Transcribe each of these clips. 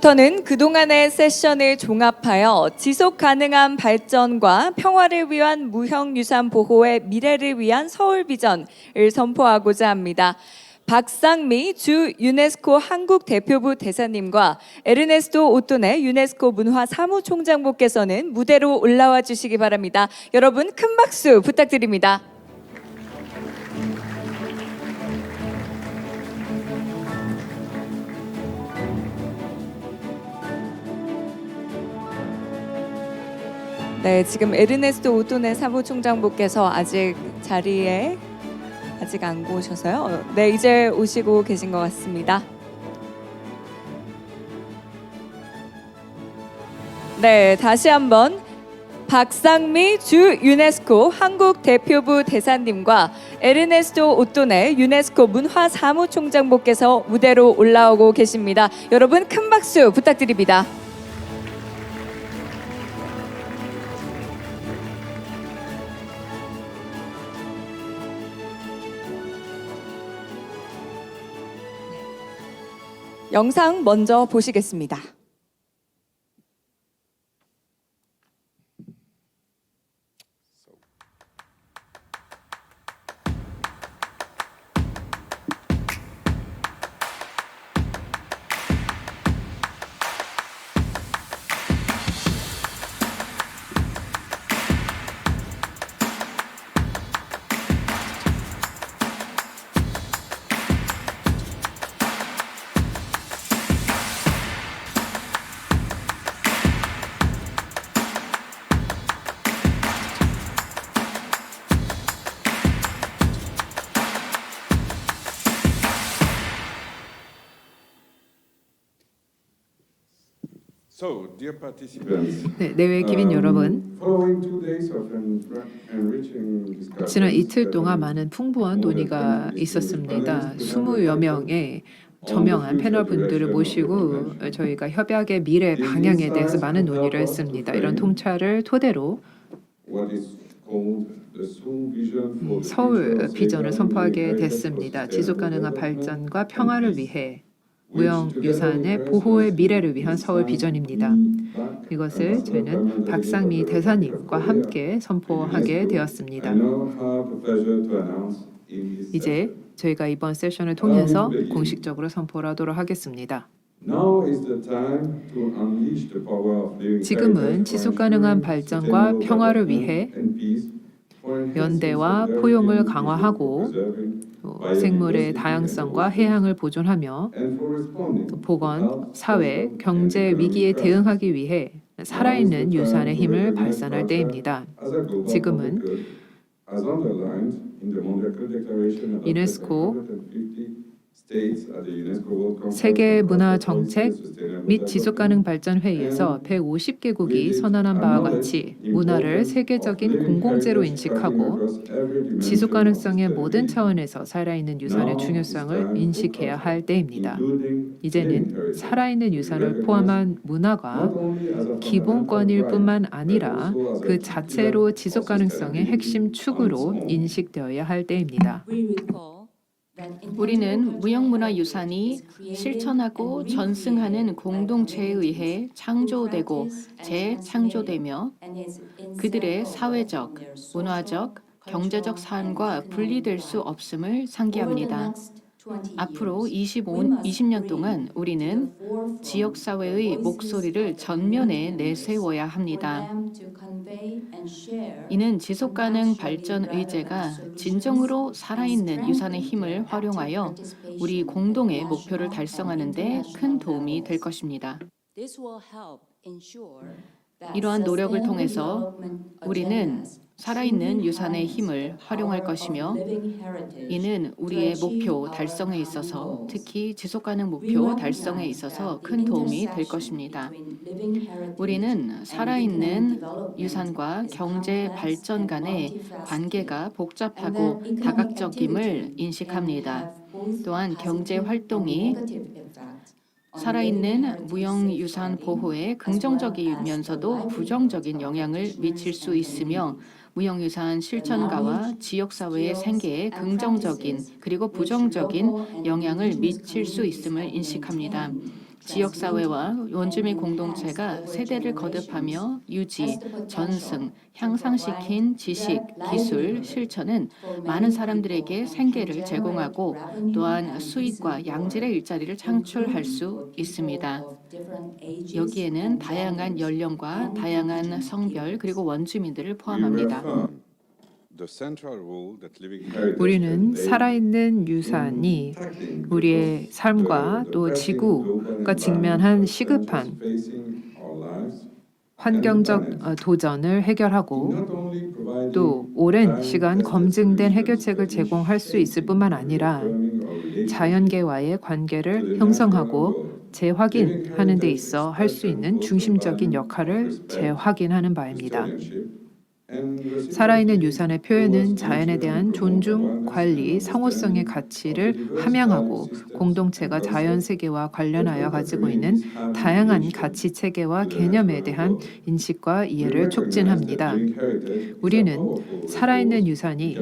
부터는 그동안의 세션을 종합하여 지속 가능한 발전과 평화를 위한 무형유산 보호의 미래를 위한 서울 비전을 선포하고자 합니다. 박상미 주 유네스코 한국 대표부 대사님과 에르네스토 오토네 유네스코 문화 사무총장님께서는 무대로 올라와 주시기 바랍니다. 여러분 큰 박수 부탁드립니다. 네, 지금 에르네스토 오토네 사무총장님께서 아직 자리에 안 오셔서요. 네, 이제 오시고 계신 것 같습니다. 네, 다시 한번 박상미 주 유네스코 한국 대표부 대사님과 에르네스토 오토네 유네스코 문화 사무총장님께서 무대로 올라오고 계십니다. 여러분 큰 박수 부탁드립니다. 영상 먼저 보시겠습니다. So, dear participants, 네, 내외 기빈 여러분, following 2 days of enriching discussions, 지난 이틀 동안 많은 풍부한 논의가 있었습니다. 20여 명의 저명한 패널 분들을 모시고 저희가 협약의 미래 방향에 대해서 많은 논의를 했습니다. 이런 통찰을 토대로 what is called the Seoul Vision for the 서울 Future of 비전을 선포하게 Safeguarding 됐습니다. Heritage 지속 가능한 Development 발전과 and 평화를 Peace, 위해 which 무형유산의 together 보호의 with 미래를 위한 서울 Park 비전입니다. Ambassador 이것을 저희는 Parliament 박상미 Ambassador 대사님과 of Korea 함께 선포하게 I 되었습니다. now have the pleasure to announce in this 이제 session. 저희가 이번 세션을 통해서 공식적으로 선포를 하도록 하겠습니다. Now is the time to unleash the power of living 지금은 heritage 지속 for 가능한 ensuring 발전과 sustainable 평화를 development 위해 and peace, for enhancing 연대와 solidarity 포용을 and 강화하고 inclusion, for preserving 생물의 biodiversity 다양성과 and 해양을 보존하며 and for responding to 보건, health, 사회, social, 경제 and 위기에 economic crisis. 대응하기 위해 살아있는 유산의 힘을 발산할 때입니다. As a global 지금은 public good, as underlined in the Montreal Declaration adopted 유네스코 by 150 states at the UNESCO World Conference 세계 on 문화 Health, Policy 정책 and Sustainable 및 지속 가능 발전 회의에서 150개국이 선언한 바와 같이 문화를 세계적인 공공재로 인식하고 지속 가능성의 모든 차원에서 살아있는 유산의 중요성을 인식해야 할 때입니다. 이제는 살아있는 유산을 포함한 문화가 기본권일 뿐만 아니라 그 자체로 지속 가능성의 핵심 축으로 인식되어야 할 때입니다. 우리는 무형문화유산이 실천하고 전승하는 공동체에 의해 창조되고 재창조되며 그들의 사회적, 문화적, 경제적 삶과 분리될 수 없음을 상기합니다. 앞으로 20년 동안 우리는 지역사회의 목소리를 전면에 내세워야 합니다. 이는 지속가능 발전 의제가 진정으로 살아있는 유산의 힘을 활용하여 우리 공동의 목표를 달성하는 데 큰 도움이 될 것입니다. 이러한 노력을 통해서 우리는 살아있는 유산의 힘을 활용할 것이며 이는 우리의 목표 달성에 있어서 특히 지속가능 목표 달성에 있어서 큰 도움이 될 것입니다. 우리는 살아있는 유산과 경제 발전 간의 관계가 복잡하고 다각적임을 인식합니다. 또한 경제 활동이 살아있는 무형유산 보호에 긍정적이면서도 부정적인 영향을 미칠 수 있으며 무형유산 실천가와 지역사회의 생계에 긍정적인 그리고 부정적인 영향을 미칠 수 있음을 인식합니다. 지역사회와 원주민 공동체가 세대를 거듭하며 유지, 전승, 향상시킨 지식, 기술, 실천은 많은 사람들에게 생계를 제공하고 또한 수익과 양질의 일자리를 창출할 수 있습니다. 여기에는 다양한 연령과 다양한 성별 그리고 원주민들을 포함합니다. 우리는 살아있는 유산이 우리의 삶과 또 지구가 직면한 시급한 환경적 도전을 해결하고 또 오랜 시간 검증된 해결책을 제공할 수 있을 뿐만 아니라 자연계와의 관계를 형성하고 재확인하는 데 있어 할 수 있는 중심적인 역할을 재확인하는 바입니다. 살아있는 유산의 표현은 자연에 대한 존중, 관리, 상호성의 가치를 함양하고 공동체가 자연 세계와 관련하여 가지고 있는 다양한 가치 체계와 개념에 대한 인식과 이해를 촉진합니다. 우리는 살아있는 유산이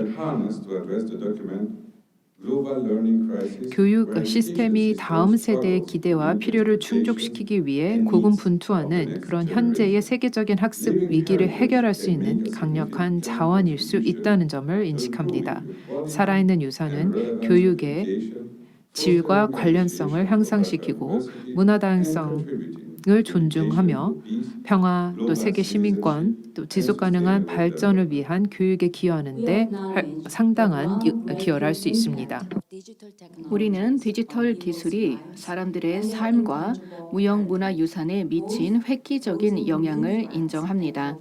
교육 시스템이 다음 세대의 기대와 필요를 충족시키기 위해 고군분투하는 그런 현재의 세계적인 학습 위기를 해결할 수 있는 강력한 자원일 수 있다는 점을 인식합니다. 살아있는 유산은 교육의 질과 관련성을 향상시키고 문화 다양성을 존중하며 평화 또 세계 시민권 또 지속 가능한 발전을 위한 교육에 기여하는 데 상당한 기여를 할 수 있습니다. 우리는 디지털 기술이 사람들의 삶과 무형 문화 유산에 미친 획기적인 영향을 인정합니다.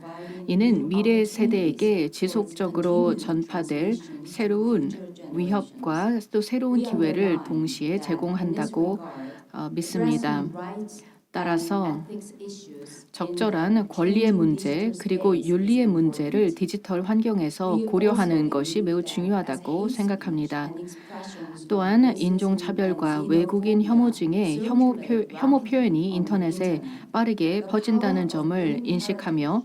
이는 미래 세대에게 지속적으로 전파될 새로운 위협과 또 새로운 기회를 동시에 제공한다고 믿습니다. 따라서 적절한 권리의 문제 그리고 윤리의 문제를 디지털 환경에서 고려하는 것이 매우 중요하다고 생각합니다. 또한 인종차별과 외국인 혐오 등의 혐오 표현이 인터넷에 빠르게 퍼진다는 점을 인식하며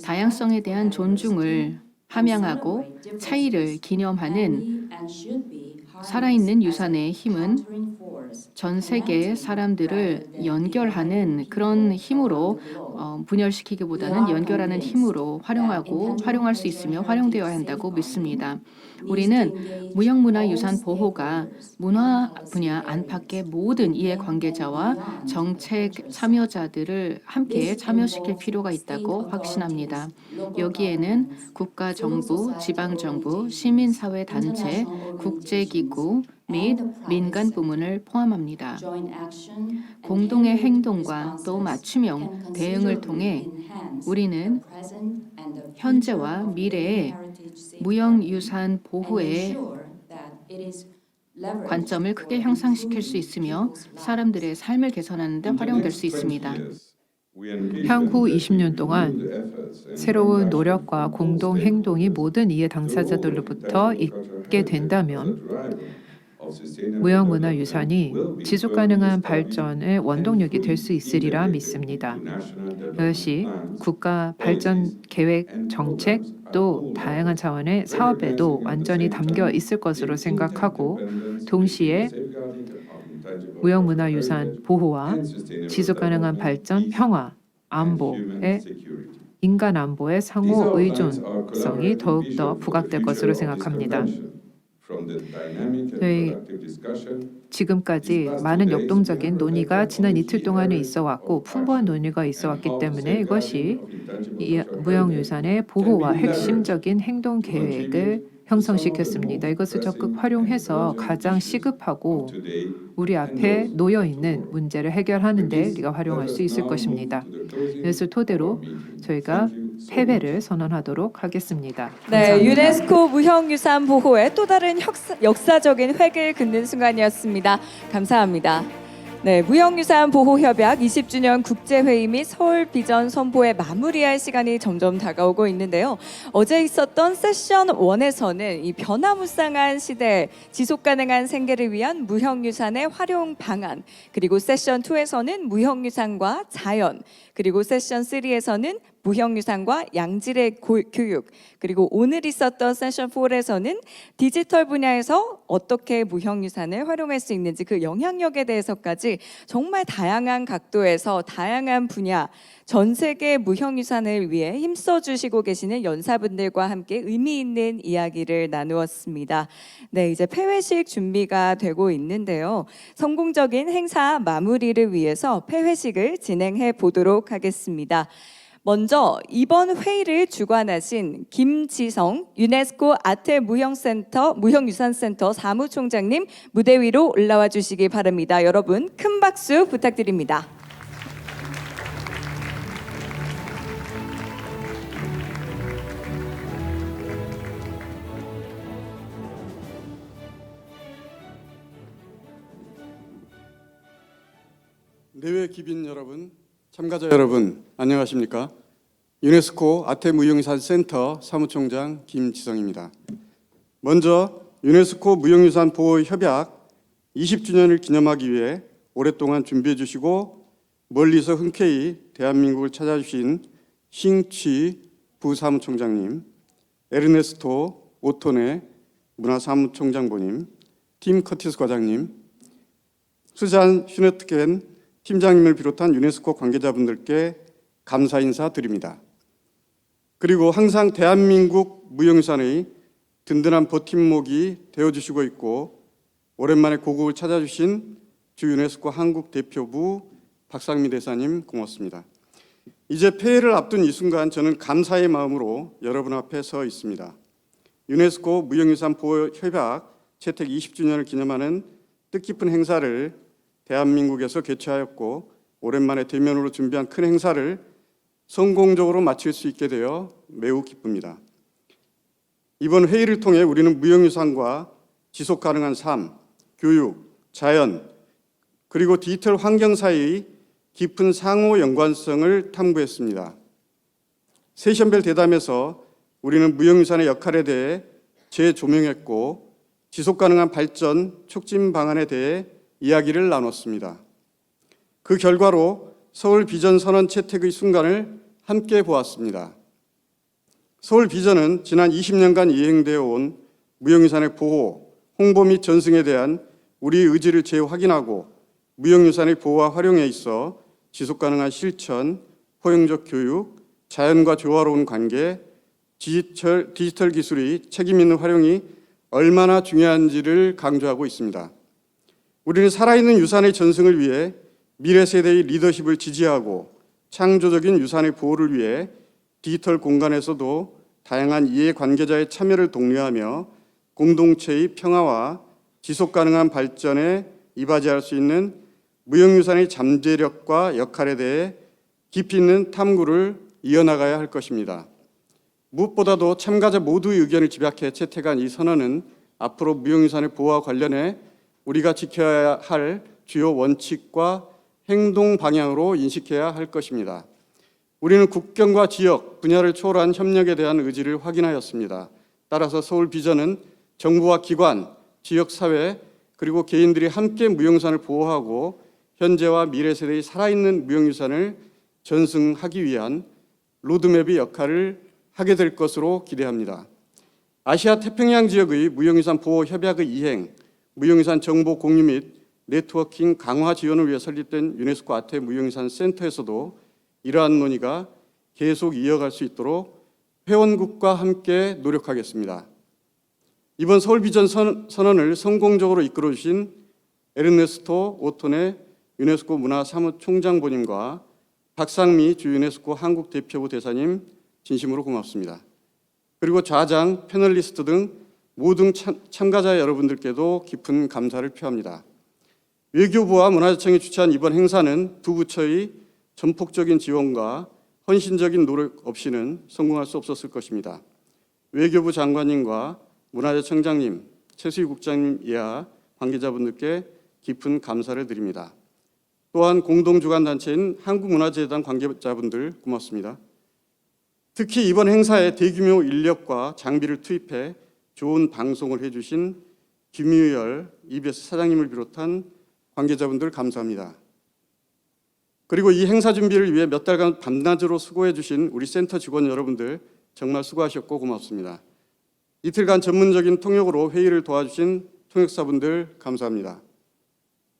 다양성에 대한 존중을 함양하고 차이를 기념하는 살아있는 유산의 힘은 전 세계 사람들을 연결하는 그런 힘으로 분열시키기보다는 연결하는 힘으로 활용할 수 있으며 활용되어야 한다고 믿습니다. 우리는 무형문화유산 보호가 문화 분야 안팎의 모든 이해관계자와 정책 참여자들을 함께 참여시킬 필요가 있다고 확신합니다. 여기에는 국가 정부, 지방 정부, 시민사회 단체, 국제기구 및 민간 부문을 포함합니다. 공동의 행동과 또 맞춤형 대응을 통해 우리는 현재와 미래의 무형유산 보호의 관점을 크게 향상시킬 수 있으며 사람들의 삶을 개선하는 데 활용될 수 있습니다. 향후 20년 동안 새로운 노력과 공동 행동이 모든 이해 당사자들로부터 있게 된다면 무형문화유산이 지속가능한 발전의 원동력이 될 수 있으리라 믿습니다. 이것이 국가 발전 계획, 정책, 또 다양한 차원의 사업에도 완전히 담겨 있을 것으로 생각하고 동시에 무형문화유산 보호와 지속가능한 발전, 평화, 안보의 인간 안보의 상호 의존성이 더욱더 부각될 것으로 생각합니다. 저희 지금까지 많은 역동적인 논의가 지난 이틀 동안에 있어 왔고 풍부한 논의가 있어 왔기 때문에 이것이 이 무형유산의 보호와 핵심적인 행동 계획을 형성시켰습니다. 이것을 적극 활용해서 가장 시급하고 우리 앞에 놓여 있는 문제를 해결하는 데 우리가 활용할 수 있을 것입니다. 이것을 토대로 저희가 패배를 선언하도록 하겠습니다. 네, 유네스코 무형유산 보호의 또 다른 역사적인 획을 긋는 순간이었습니다. 감사합니다. 네, 무형유산 보호협약 20주년 국제회의 및 서울 비전 선보에 마무리할 시간이 점점 다가오고 있는데요. 어제 있었던 세션 1에서는 이 변화무쌍한 시대 지속가능한 생계를 위한 무형유산의 활용 방안, 그리고 세션 2에서는 무형유산과 자연, 그리고 세션 3에서는 무형유산과 양질의 교육, 그리고 오늘 있었던 세션 4에서는 디지털 분야에서 어떻게 무형유산을 활용할 수 있는지 그 영향력에 대해서까지 정말 다양한 각도에서 다양한 분야, 전 세계 무형유산을 위해 힘써 주시고 계시는 연사분들과 함께 의미 있는 이야기를 나누었습니다. 네, 이제 폐회식 준비가 되고 있는데요. 성공적인 행사 마무리를 위해서 폐회식을 진행해 보도록 하겠습니다. 먼저 이번 회의를 주관하신 김지성 유네스코 아태 무형유산센터 사무총장님 무대 위로 올라와 주시기 바랍니다. 여러분 큰 박수 부탁드립니다. 내외 귀빈 여러분, 참가자 여러분, 안녕하십니까? 유네스코 아태 무형유산센터 사무총장 김지성입니다. 먼저 유네스코 무형유산 보호 협약 20주년을 기념하기 위해 오랫동안 준비해 주시고 멀리서 흔쾌히 대한민국을 찾아주신 싱취 부사무총장님, 에르네스토 오토네 문화사무총장보님, 팀 커티스 과장님, 수잔 슈네트겐 팀장님을 비롯한 유네스코 관계자분들께 감사 인사 드립니다. 그리고 항상 대한민국 무형유산의 든든한 버팀목이 되어주시고 있고 오랜만에 고국을 찾아주신 주 유네스코 한국 대표부 박상미 대사님 고맙습니다. 이제 폐회를 앞둔 이 순간 저는 감사의 마음으로 여러분 앞에 서 있습니다. 유네스코 무형유산 보호 협약 채택 20주년을 기념하는 뜻깊은 행사를 대한민국에서 개최하였고 오랜만에 대면으로 준비한 큰 행사를 성공적으로 마칠 수 있게 되어 매우 기쁩니다. 이번 회의를 통해 우리는 무형유산과 지속가능한 삶, 교육, 자연, 그리고 디지털 환경 사이의 깊은 상호 연관성을 탐구했습니다. 세션별 대담에서 우리는 무형유산의 역할에 대해 재조명했고 지속가능한 발전 촉진 방안에 대해 이야기를 나눴습니다. 그 결과로 서울 비전 선언 채택의 순간을 함께 보았습니다. 서울 비전은 지난 20년간 이행되어 온 무형유산의 보호, 홍보 및 전승에 대한 우리의 의지를 재확인하고 무형유산의 보호와 활용에 있어 지속가능한 실천, 포용적 교육, 자연과 조화로운 관계, 디지털 기술의 책임 있는 활용이 얼마나 중요한지를 강조하고 있습니다. 우리는 살아있는 유산의 전승을 위해 미래 세대의 리더십을 지지하고 창조적인 유산의 보호를 위해 디지털 공간에서도 다양한 이해관계자의 참여를 독려하며 공동체의 평화와 지속가능한 발전에 이바지할 수 있는 무형유산의 잠재력과 역할에 대해 깊이 있는 탐구를 이어나가야 할 것입니다. 무엇보다도 참가자 모두의 의견을 집약해 채택한 이 선언은 앞으로 무형유산의 보호와 관련해 우리가 지켜야 할 주요 원칙과 행동 방향으로 인식해야 할 것입니다. 우리는 국경과 지역, 분야를 초월한 협력에 대한 의지를 확인하였습니다. 따라서 서울 비전은 정부와 기관, 지역사회, 그리고 개인들이 함께 무형유산을 보호하고 현재와 미래 세대의 살아있는 무형유산을 전승하기 위한 로드맵의 역할을 하게 될 것으로 기대합니다. 아시아 태평양 지역의 무형유산 보호 협약의 이행, 무형유산 정보 공유 및 네트워킹 강화 지원을 위해 설립된 유네스코 아태 무형유산 센터에서도 이러한 논의가 계속 이어갈 수 있도록 회원국과 함께 노력하겠습니다. 이번 서울 비전 선언을 성공적으로 이끌어 주신 에르네스토 오토네 유네스코 문화사무총장보님과 박상미 주 유네스코 한국 대표부 대사님 진심으로 고맙습니다. 그리고 좌장, 패널리스트 등 모든 참가자 여러분들께도 깊은 감사를 표합니다. 외교부와 문화재청이 주최한 이번 행사는 두 부처의 전폭적인 지원과 헌신적인 노력 없이는 성공할 수 없었을 것입니다. 외교부 장관님과 문화재청장님, 최수희 국장님 이하 관계자분들께 깊은 감사를 드립니다. 또한 공동주관단체인 한국문화재단 관계자분들 고맙습니다. 특히 이번 행사에 대규모 인력과 장비를 투입해 좋은 방송을 해주신 김유열 EBS 사장님을 비롯한 관계자분들 감사합니다. 그리고 이 행사 준비를 위해 몇 달간 밤낮으로 수고해 주신 우리 센터 직원 여러분들 정말 수고하셨고 고맙습니다. 이틀간 전문적인 통역으로 회의를 도와주신 통역사분들 감사합니다.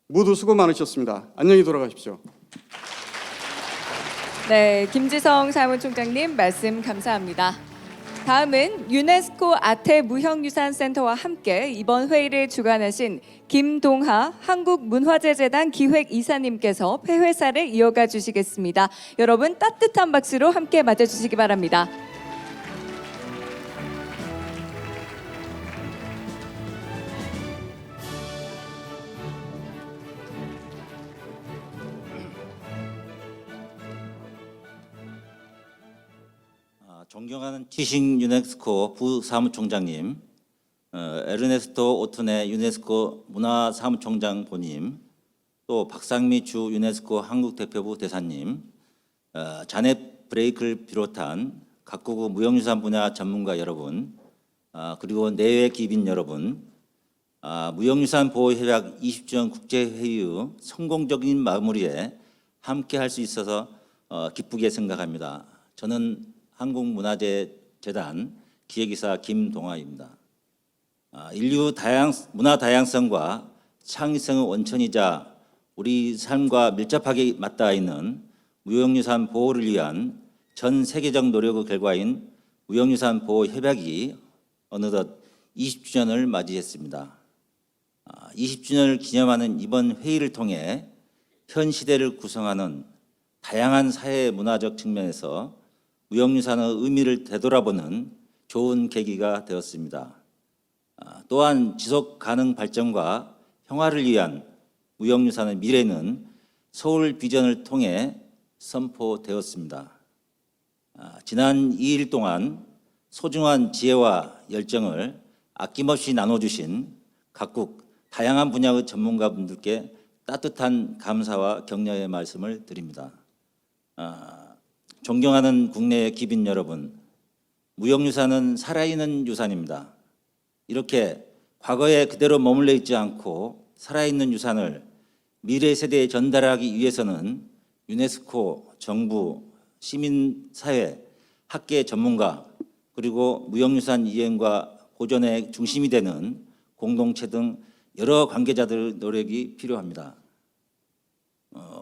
모두 수고 많으셨습니다. 안녕히 돌아가십시오. 네, 김지성 사무총장님 말씀 감사합니다. 다음은 유네스코 아태무형유산센터와 함께 이번 회의를 주관하신 김동하 한국문화재재단 기획이사님께서 폐회사를 이어가 주시겠습니다. 여러분 따뜻한 박수로 함께 맞아주시기 바랍니다. 존경하는 지식 유네스코 부사무총장님, 에르네스토 오토네 유네스코 문화사무총장 보님, 또 박상미 주 유네스코 한국대표부 대사님, 자넷 브레이크를 비롯한 각국 무형유산 분야 전문가 여러분, 그리고 내외 기빈 여러분, 무형유산 보호협약 20주년 국제회의 성공적인 마무리에 함께할 수 있어서 기쁘게 생각합니다. 저는 한국문화재재단 기획이사 김동하입니다. 인류 문화 다양성과 창의성의 원천이자 우리 삶과 밀접하게 맞닿아 있는 무형유산 보호를 위한 전 세계적 노력의 결과인 무형유산 보호 협약이 어느덧 20주년을 맞이했습니다. 20주년을 기념하는 이번 회의를 통해 현 시대를 구성하는 다양한 사회 문화적 측면에서 무형유산의 의미를 되돌아보는 좋은 계기가 되었습니다. 또한 지속 가능 발전과 평화를 위한 무형유산의 미래는 서울 비전을 통해 선포되었습니다. 지난 2일 동안 소중한 지혜와 열정을 아낌없이 나눠주신 각국 다양한 분야의 전문가분들께 따뜻한 감사와 격려의 말씀을 드립니다. 존경하는 국내 기빈 여러분, 무형유산은 살아있는 유산입니다. 이렇게 과거에 그대로 머물러 있지 않고 살아있는 유산을 미래 세대에 전달하기 위해서는 유네스코, 정부, 시민사회, 학계 전문가, 그리고 무형유산 이행과 보존의 중심이 되는 공동체 등 여러 관계자들의 노력이 필요합니다.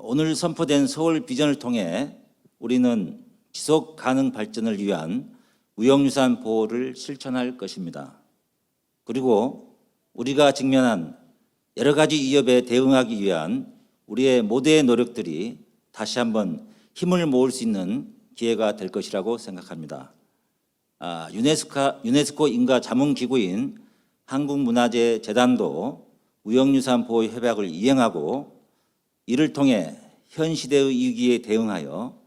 오늘 선포된 서울 비전을 통해 우리는 지속 가능 발전을 위한 무형유산 보호를 실천할 것입니다. 그리고 우리가 직면한 여러 가지 위협에 대응하기 위한 우리의 모두의 노력들이 다시 한번 힘을 모을 수 있는 기회가 될 것이라고 생각합니다. 유네스코 인가 자문기구인 한국문화재재단도 무형유산 보호 협약을 이행하고 이를 통해 현 시대의 위기에 대응하여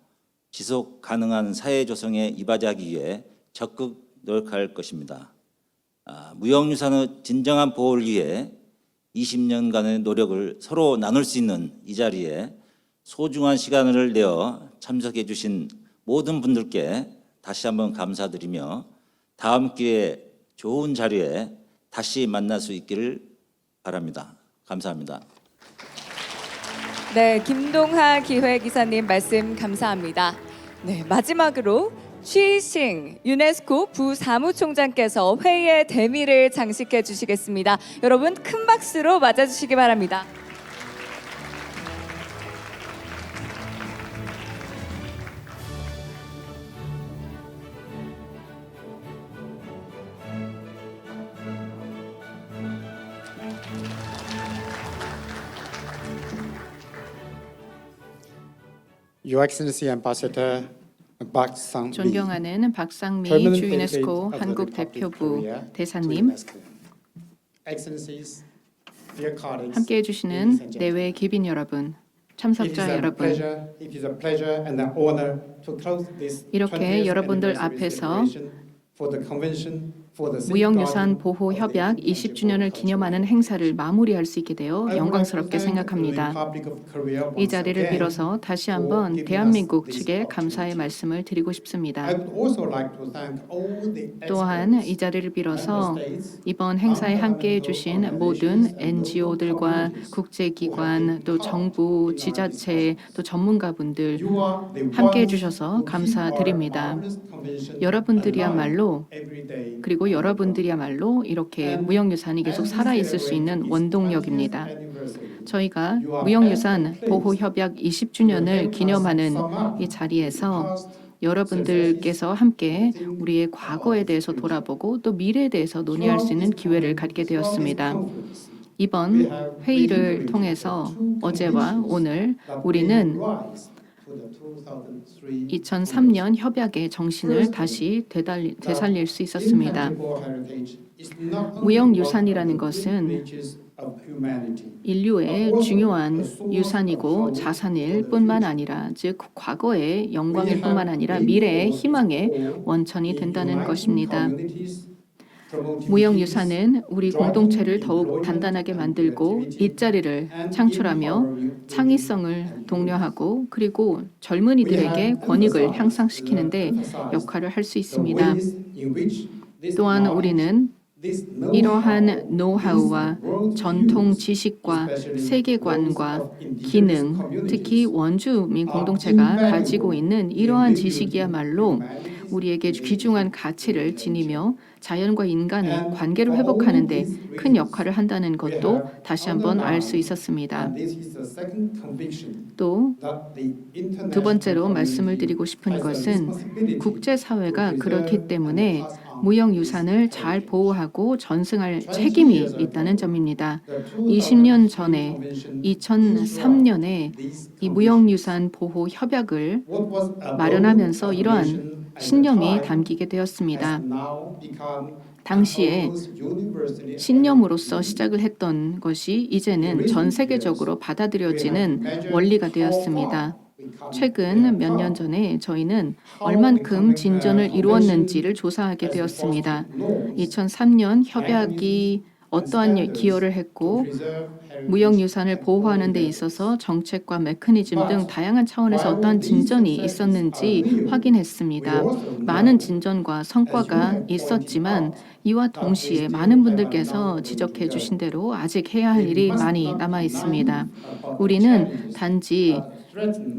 지속 가능한 사회 조성에 이바지하기 위해 적극 노력할 것입니다. 무형유산의 진정한 보호를 위해 20년간의 노력을 서로 나눌 수 있는 이 자리에 소중한 시간을 내어 참석해 주신 모든 분들께 다시 한번 감사드리며 다음 기회에 좋은 자리에 다시 만날 수 있기를 바랍니다. 감사합니다. 네, 김동하 기획이사님 말씀 감사합니다. 네, 마지막으로 쉬싱 유네스코 부사무총장께서 회의의 대미를 장식해 주시겠습니다. 여러분 큰 박수로 맞아주시기 바랍니다. Your Excellency Ambassador Park Sang-mi, 존경하는 박상미 Permanent 주 Delegate 유네스코 of the 한국 Republic of 대표부 Korea to 대사님, UNESCO. Excellencies, dear colleagues, 함께해 ladies 주시는 and gentlemen. 내외 기빈 여러분, It 참석자 여러분, is a pleasure and an honor to close this 이렇게 20th 여러분들 anniversary 앞에서 celebration for the Convention 무형유산 보호 협약 20주년을 기념하는 행사를 마무리할 수 있게 되어 영광스럽게 생각합니다. 이 자리를 빌어서 다시 한번 대한민국 측에 감사의 말씀을 드리고 싶습니다. 또한 이 자리를 빌어서 이번 행사에 함께해 주신 모든 NGO들과 국제기관, 또 정부, 지자체, 또 전문가분들 함께해 주셔서 감사드립니다. 여러분들이야말로 그리고 여러분들이야말로 이렇게 무형유산이 계속 살아있을 수 있는 원동력입니다. 저희가 무형유산 보호협약 20주년을 기념하는 이 자리에서 여러분들께서 함께 우리의 과거에 대해서 돌아보고 또 미래에 대해서 논의할 수 있는 기회를 갖게 되었습니다. 이번 회의를 통해서 어제와 오늘 우리는 2003년 협약의 정신을 다시 되살릴 수 있었습니다. 무형유산이라는 것은 인류의 중요한 유산이고 자산일 뿐만 아니라 즉 과거의 영광일 뿐만 아니라 미래의 희망의 원천이 된다는 것입니다. 무형유산은 우리 공동체를 더욱 단단하게 만들고 일자리를 창출하며 창의성을 독려하고 그리고 젊은이들에게 권익을 향상시키는 데 역할을 할 수 있습니다. 또한 우리는 이러한 노하우와 전통 지식과 세계관과 기능, 특히 원주민 공동체가 가지고 있는 이러한 지식이야말로 우리에게 귀중한 가치를 지니며 자연과 인간의 관계를 회복하는 데 큰 역할을 한다는 것도 다시 한번 알 수 있었습니다. 또 두 번째로 말씀을 드리고 싶은 것은 국제사회가 그렇기 때문에 무형유산을 잘 보호하고 전승할 책임이 있다는 점입니다. 20년 전에 2003년에 이 무형유산 보호 협약을 마련하면서 이러한 신념이 담기게 되었습니다. 당시에 신념으로서 시작을 했던 것이 이제는 전 세계적으로 받아들여지는 원리가 되었습니다. 최근 몇 년 전에 저희는 얼만큼 진전을 이루었는지를 조사하게 되었습니다. 2003년 협약이 어떠한 기여를 했고 무형유산을 보호하는 데 있어서 정책과 메커니즘 등 다양한 차원에서 어떠한 진전이 있었는지 확인했습니다. 많은 진전과 성과가 있었지만 이와 동시에 많은 분들께서 지적해 주신 대로 아직 해야 할 일이 많이 남아 있습니다. 우리는 단지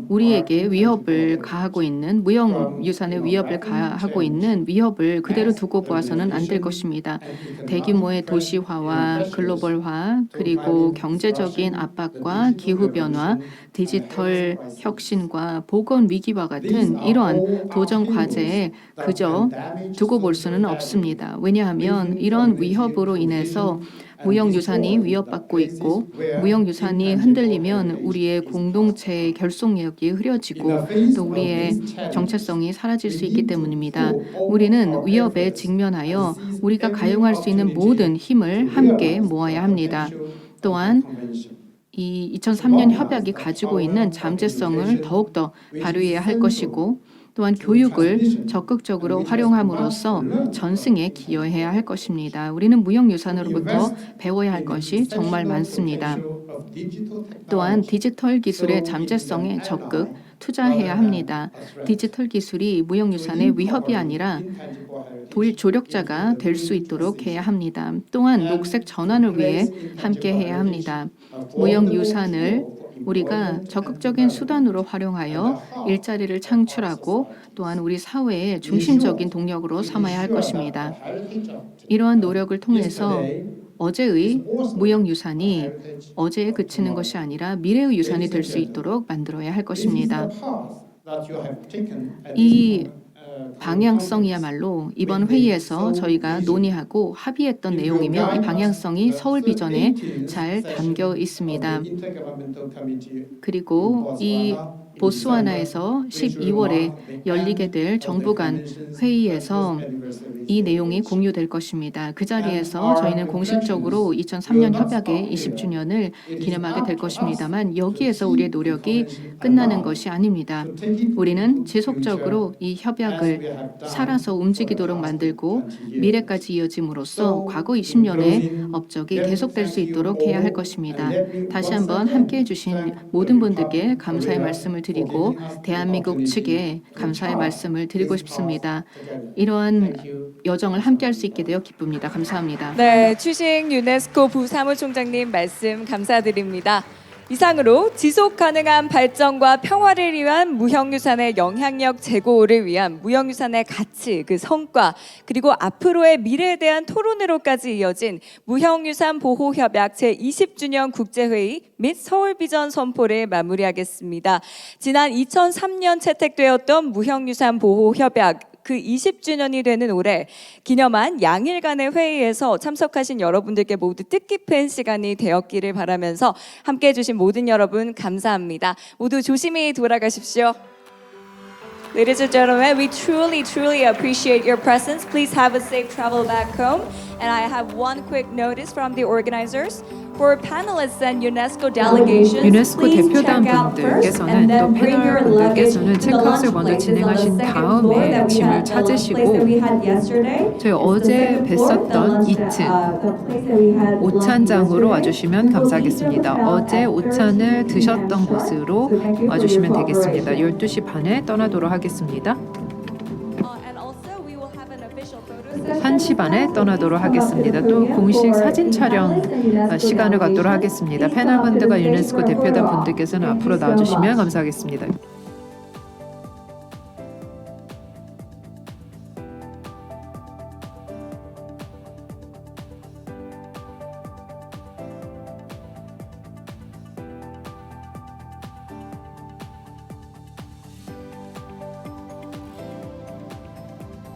우리에게 위협을 가하고 있는 무형유산의 위협을 가하고 있는 위협을 그대로 두고 보아서는 안 될 것입니다. 대규모의 도시화와 글로벌화 그리고 경제적인 압박과 기후변화, 디지털 혁신과 보건 위기와 같은 이러한 도전 과제에 그저 두고 볼 수는 없습니다. 왜냐하면 이런 위협으로 인해서 무형유산이 위협받고 있고 무형유산이 흔들리면 우리의 공동체의 결속력이 흐려지고 또 우리의 정체성이 사라질 수 있기 때문입니다. 우리는 위협에 직면하여 우리가 가용할 수 있는 모든 힘을 함께 모아야 합니다. 또한 이 2003년 협약이 가지고 있는 잠재성을 더욱더 발휘해야 할 것이고 또한 교육을 적극적으로 활용함으로써 전승에 기여해야 할 것입니다. 우리는 무형유산으로부터 배워야 할 것이 정말 많습니다. 또한 디지털 기술의 잠재성에 적극 투자해야 합니다. 디지털 기술이 무형유산의 위협이 아니라 조력자가 될 수 있도록 해야 합니다. 또한 녹색 전환을 위해 함께 해야 합니다. 무형유산을 우리가 적극적인 수단으로 활용하여 일자리를 창출하고 또한 우리 사회의 중심적인 동력으로 삼아야 할 것입니다. 이러한 노력을 통해서 어제의 무형유산이 어제에 그치는 것이 아니라 미래의 유산이 될 수 있도록 만들어야 할 것입니다. 이 방향성이야말로 이번 회의에서 저희가 논의하고 합의했던 내용이며 이 방향성이 서울 비전에 잘 담겨 있습니다. 그리고 이 보스와나에서 12월에 열리게 될 정부 간 회의에서 이 내용이 공유될 것입니다. 그 자리에서 저희는 공식적으로 2003년 협약의 20주년을 기념하게 될 것입니다만 여기에서 우리의 노력이 끝나는 것이 아닙니다. 우리는 지속적으로 이 협약을 살아서 움직이도록 만들고 미래까지 이어짐으로써 과거 20년의 업적이 계속될 수 있도록 해야 할 것입니다. 다시 한번 함께해 주신 모든 분들께 감사의 말씀을 드리고 대한민국 측에 감사의 말씀을 드리고 싶습니다. 이러한 여정을 함께할 수 있게 되어 기쁩니다. 감사합니다. 네, 추식 유네스코 부사무총장님 말씀 감사드립니다. 이상으로 지속 가능한 발전과 평화를 위한 무형유산의 영향력 제고를 위한 무형유산의 가치, 그 성과, 그리고 앞으로의 미래에 대한 토론으로까지 이어진 무형유산 보호협약 제20주년 국제회의 및 서울비전 선포를 마무리하겠습니다. 지난 2003년 채택되었던 무형유산 보호협약 그 20주년이 되는 올해 기념한 양일간의 회의에서 참석하신 여러분들께 모두 뜻깊은 시간이 되었기를 바라면서 함께해 주신 모든 여러분 감사합니다. 모두 조심히 돌아가십시오. Ladies and gentlemen, we truly appreciate your presence. Please have a safe travel back home. And I have one quick notice from the organizers. For panelists and UNESCO delegations, 유네스코 please 대표단 check out first 분들께서는 and 또 then bring 패널 your 분들께서는 luggage to the 체크아웃을 lunch 먼저 place is on the 진행하신 second 다음에 floor that we 짐을 had, the place 찾으시고 that we had yesterday. 저희 It's the 어제 second floor, the 뵀었던 lunch, 2층 the place that we had lunch 오찬장으로 yesterday. 와주시면 We will 감사하겠습니다. leave the 어제 hotel at 오찬을 13 드셨던 p.m. 곳으로 So thank you for 와주시면 your 되겠습니다. cooperation. 12시 반에 떠나도록 하겠습니다. And also we will have an official photo session. 1시 반에 떠나도록 하겠습니다. 또 공식 사진 촬영 시간을 갖도록 하겠습니다. 패널분들과 유네스코 대표단 분들께서는 앞으로 나와주시면 감사하겠습니다.